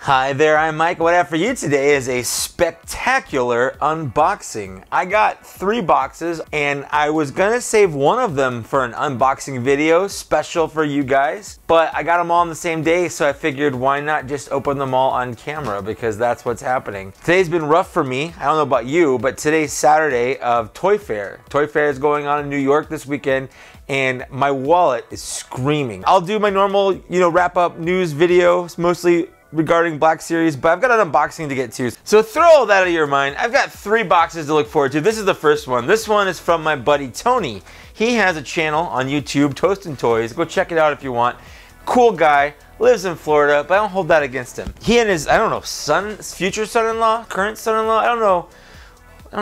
Hi there, I'm Mike. What I have for you today is a spectacular unboxing. I got 3 boxes and I was gonna save one of them for an unboxing video special for you guys, but I got them all on the same day, so I figured why not just open them all on camera, because that's what's happening. Today's been rough for me. I don't know about you, but today's Saturday of Toy Fair. Toy Fair is going on in New York this weekend, and my wallet is screaming. I'll do my normal, wrap up news videos, mostly regarding Black Series, but I've got an unboxing to get to. So throw all that out of your mind. I've got 3 boxes to look forward to. This is the first one. This one is from my buddy Tony. He has a channel on YouTube, Toyz. Go check it out if you want. Cool guy, lives in Florida, but I don't hold that against him. He and his, I don't know, future son-in-law, current son-in-law, I don't know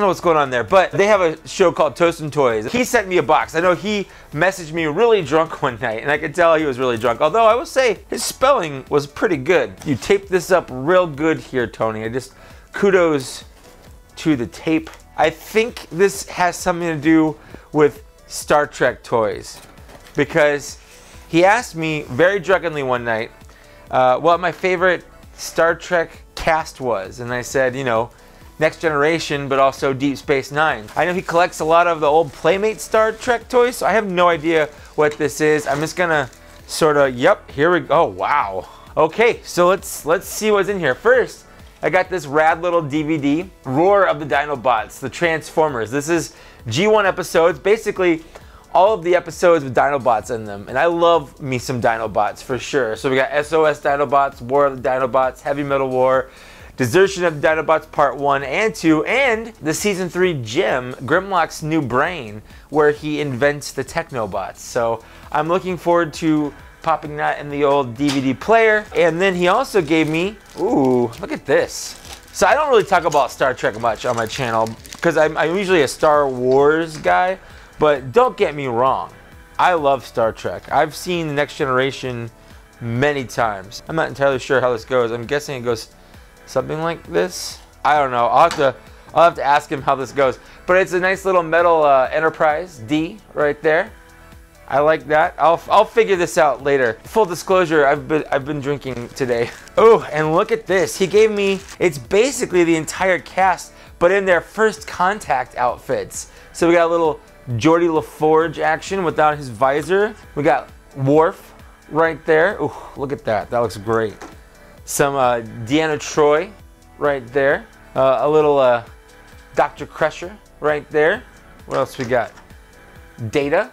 what's going on there, but they have a show called Toyz. He sent me a box. I know he messaged me really drunk one night, and I could tell he was really drunk. Although I will say his spelling was pretty good. You taped this up real good here, Tony. Kudos to the tape. I think this has something to do with Star Trek toys, because he asked me very drunkenly one night what my favorite Star Trek cast was, and I said, Next Generation, but also Deep Space Nine. I know he collects a lot of the old Playmate Star Trek toys, so I have no idea what this is. I'm just gonna sort of, yep, here we go. Oh, wow. Okay, so let's see what's in here. First, I got this rad little DVD, Roar of the Dinobots, the Transformers. This is G1 episodes, basically all of the episodes with Dinobots in them, and I love me some Dinobots for sure. So we got SOS Dinobots, War of the Dinobots, Heavy Metal War, Desertion of the Dinobots Part 1 and 2, and the Season 3 gem, Grimlock's New Brain, where he invents the Technobots. So I'm looking forward to popping that in the old DVD player. And then he also gave me, ooh, look at this. So I don't really talk about Star Trek much on my channel, because I'm usually a Star Wars guy, but don't get me wrong, I love Star Trek. I've seen The Next Generation many times. I'm not entirely sure how this goes. I'm guessing it goes something like this. I don't know. I'll have to ask him how this goes. But it's a nice little metal Enterprise D right there. I like that. I'll figure this out later. Full disclosure, I've been drinking today. Oh, and look at this. He gave me, it's basically the entire cast, but in their first contact outfits. So we got a little Geordi LaForge action without his visor. We got Worf right there. Ooh, look at that. That looks great. Some Deanna Troi right there. A little Dr. Crusher right there. What else we got? Data.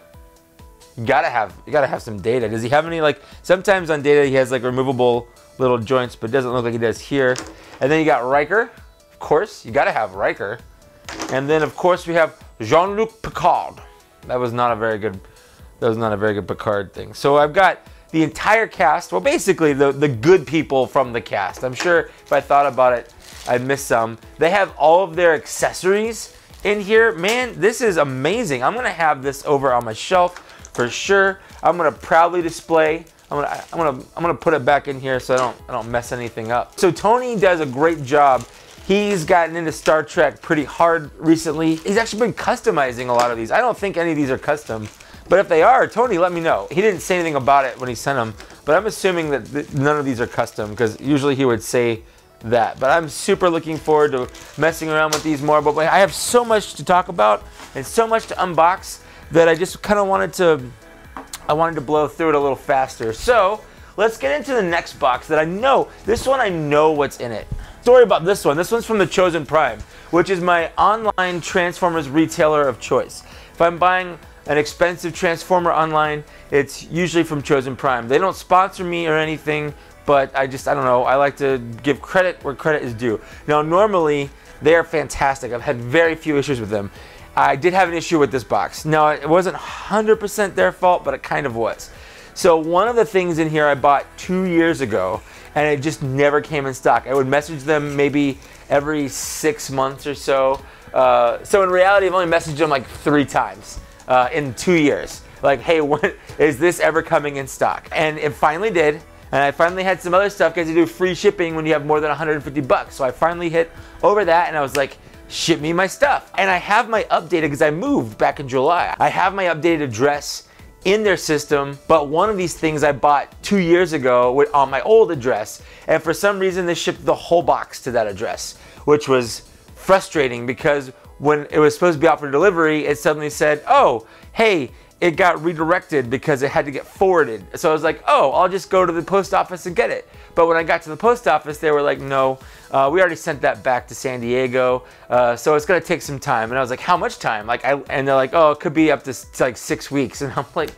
You gotta have some Data. Does he have any, like, sometimes on Data he has like removable little joints, but it doesn't look like he does here. And then you got Riker. Of course, you gotta have Riker. And then of course we have Jean-Luc Picard. That was not a very good Picard thing. So I've got the entire cast, well, basically the good people from the cast. I'm sure if I thought about it, I'd miss some. They have all of their accessories in here. Man, this is amazing. I'm gonna have this over on my shelf for sure. I'm gonna proudly display. I'm gonna put it back in here so I don't mess anything up. So Tony does a great job. He's gotten into Star Trek pretty hard recently. He's actually been customizing a lot of these. I don't think any of these are custom. But if they are, Tony, let me know. He didn't say anything about it when he sent them, but I'm assuming that none of these are custom, because usually he would say that. But I'm super looking forward to messing around with these more. But I have so much to talk about and so much to unbox that I just kind of wanted to blow through it a little faster. So let's get into the next box that I know. This one, I know what's in it. Story about this one. This one's from the Chosen Prime, which is my online Transformers retailer of choice. If I'm buying an expensive Transformer online, it's usually from Chosen Prime. They don't sponsor me or anything, but I don't know, I like to give credit where credit is due. Now, normally, they are fantastic. I've had very few issues with them. I did have an issue with this box. Now, it wasn't 100% their fault, but it kind of was. So one of the things in here I bought 2 years ago, and it just never came in stock. I would message them maybe every 6 months or so. So in reality, I've only messaged them like 3 times. In 2 years, like, hey, when is this ever coming in stock? And it finally did, and I finally had some other stuff because you do free shipping when you have more than 150 bucks. So I finally hit over that, and I was like, ship me my stuff. And I have my updated, because I moved back in July. I have my updated address in their system, but one of these things I bought 2 years ago on my old address, and for some reason they shipped the whole box to that address, which was frustrating because when it was supposed to be out for delivery, it suddenly said, oh, hey, it got redirected because it had to get forwarded. So I was like, oh, I'll just go to the post office and get it. But when I got to the post office, they were like, no, we already sent that back to San Diego, so it's gonna take some time. And I was like, how much time? And they're like, oh, it could be up to like 6 weeks. And I'm like,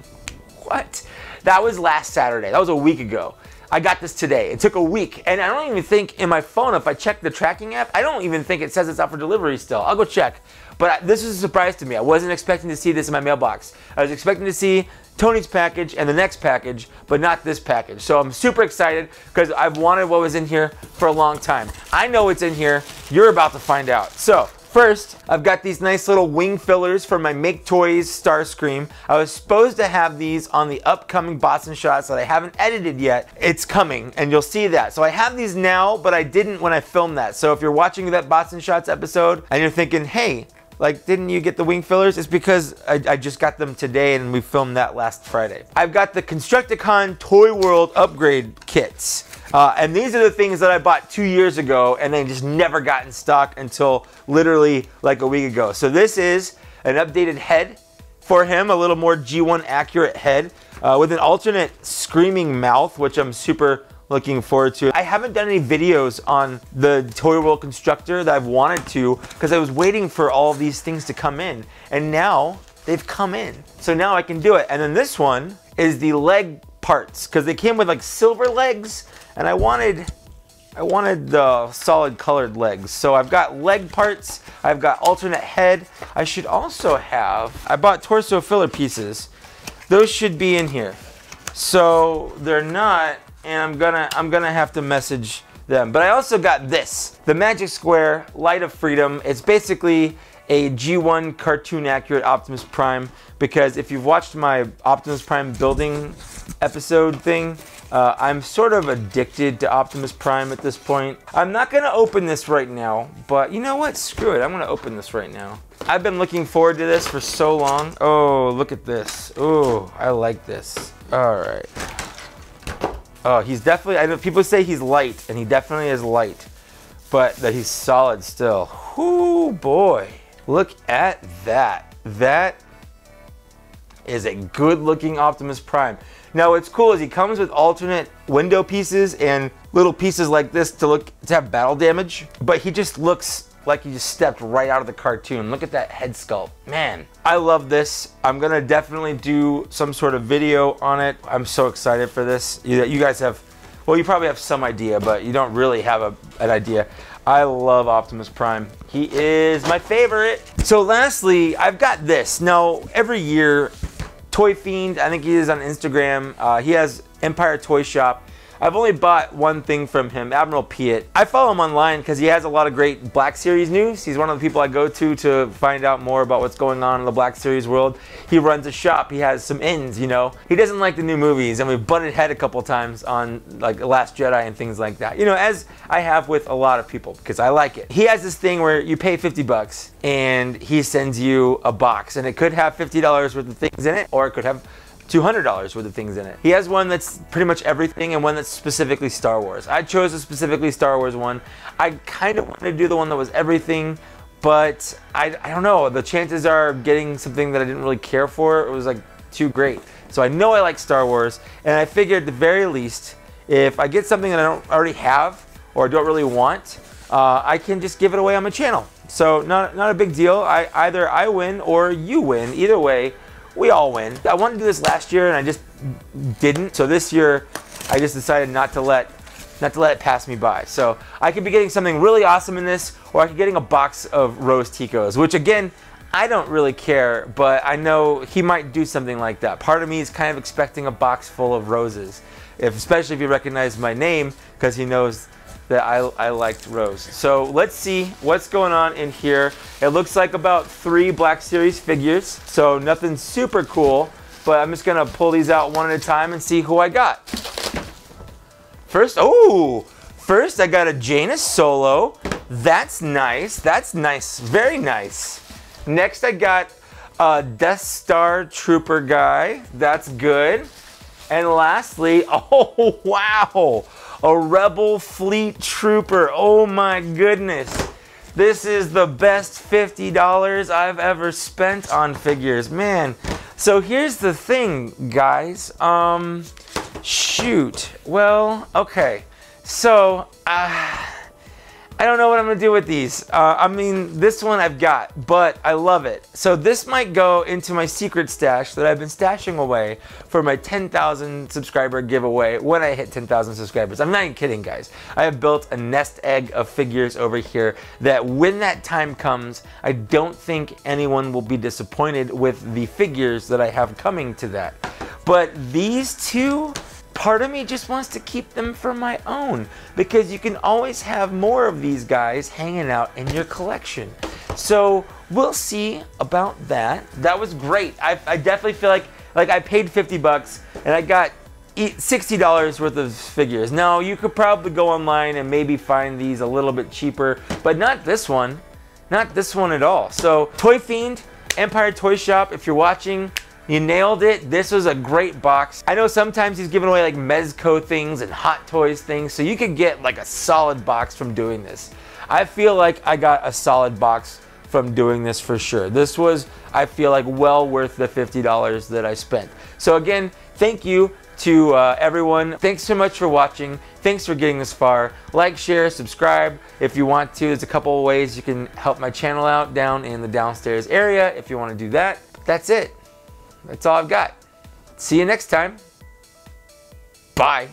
what? That was last Saturday. That was a week ago. I got this today. It took a week. And I don't even think in my phone, if I check the tracking app, I don't even think it says it's out for delivery still. I'll go check. But this was a surprise to me. I wasn't expecting to see this in my mailbox. I was expecting to see Tony's package and the next package, but not this package. So I'm super excited because I've wanted what was in here for a long time. I know what's in here. You're about to find out. So first, I've got these nice little wing fillers for my Make Toyz Starscream. I was supposed to have these on the upcoming Boston shots that I haven't edited yet. It's coming, and you'll see that. So I have these now, but I didn't when I filmed that. So if you're watching that Boston shots episode and you're thinking, hey, like, didn't you get the wing fillers? It's because I just got them today and we filmed that last Friday. I've got the Constructicon Toy World upgrade kits. And these are the things that I bought 2 years ago and they just never got in stock until literally like a week ago. So this is an updated head for him, a little more G1 accurate head with an alternate screaming mouth, which I'm super looking forward to. I haven't done any videos on the Toy World Constructor that I've wanted to because I was waiting for all of these things to come in, and now they've come in. So now I can do it. And then this one is the leg parts because they came with like silver legs, and I wanted the solid colored legs. So I've got leg parts, I've got alternate head. I should also have, I bought torso filler pieces. Those should be in here. So they're not, and I'm gonna have to message them. But I also got this, the Magic Square Light of Freedom. It's basically a G1 cartoon accurate Optimus Prime, because if you've watched my Optimus Prime building episode thing, I'm sort of addicted to Optimus Prime at this point. I'm not gonna open this right now, but you know what? Screw it, I'm gonna open this right now. I've been looking forward to this for so long. Oh, look at this. Oh, I like this. All right. Oh, he's definitely, I know people say he's light, and he definitely is light, but that he's solid still. Whoo, boy. Look at that. That is a good looking Optimus Prime. Now what's cool is he comes with alternate window pieces and little pieces like this to have battle damage, but he just looks like he just stepped right out of the cartoon. Look at that head sculpt. Man, I love this. I'm gonna definitely do some sort of video on it. I'm so excited for this. You guys have, well, you probably have some idea, but you don't really have an idea. I love Optimus Prime. He is my favorite. So lastly, I've got this. Now, every year, Toy Fiend, I think he is on Instagram. He has Empire Toy Shop. I've only bought one thing from him, Admiral Piet. I follow him online because he has a lot of great Black Series news. He's one of the people I go to find out more about what's going on in the Black Series world. He runs a shop. He has some ins, you know. He doesn't like the new movies, and we've butted head a couple times on like Last Jedi and things like that. You know, as I have with a lot of people because I like it. He has this thing where you pay 50 bucks and he sends you a box, and it could have $50 worth of things in it, or it could have $200 worth of things in it. He has one that's pretty much everything and one that's specifically Star Wars. I chose a specifically Star Wars one. I kind of wanted to do the one that was everything, but I don't know. The chances are getting something that I didn't really care for, it was like too great. So I know I like Star Wars, and I figured at the very least, if I get something that I don't already have or don't really want, I can just give it away on my channel. So not a big deal. Either I win or you win. Either way, we all win. I wanted to do this last year and I just didn't. So this year, I just decided not to let it pass me by. So I could be getting something really awesome in this, or I could be getting a box of Rose Ticos, which again, I don't really care, but I know he might do something like that. Part of me is kind of expecting a box full of roses, especially if he recognized my name, because he knows that I liked Rose. So let's see what's going on in here. It looks like about 3 Black Series figures, so nothing super cool, but I'm just gonna pull these out one at a time and see who I got. First I got a Janus Solo. That's nice, very nice. Next I got Death Star Trooper guy. That's good. And lastly, oh wow, a Rebel Fleet Trooper. Oh my goodness. This is the best $50 I've ever spent on figures, man. So here's the thing, guys. Shoot. Well, okay. So, I don't know what I'm gonna do with these. I mean, this one I've got, but I love it. So this might go into my secret stash that I've been stashing away for my 10,000 subscriber giveaway when I hit 10,000 subscribers. I'm not even kidding, guys. I have built a nest egg of figures over here that when that time comes, I don't think anyone will be disappointed with the figures that I have coming to that. But these two, part of me just wants to keep them for my own because you can always have more of these guys hanging out in your collection. So we'll see about that. That was great. I definitely feel like I paid 50 bucks and I got $60 worth of figures. Now you could probably go online and maybe find these a little bit cheaper, but not this one. Not this one at all. So Toy Fiend, Empire Toy Shop, if you're watching, you nailed it. This was a great box. I know sometimes he's giving away like Mezco things and Hot Toys things, so you could get like a solid box from doing this. I feel like I got a solid box from doing this for sure. This was, I feel like, well worth the $50 that I spent. So again, thank you to everyone. Thanks so much for watching. Thanks for getting this far. Like, share, subscribe if you want to. There's a couple of ways you can help my channel out down in the downstairs area if you want to do that. That's it. That's all I've got. See you next time. Bye.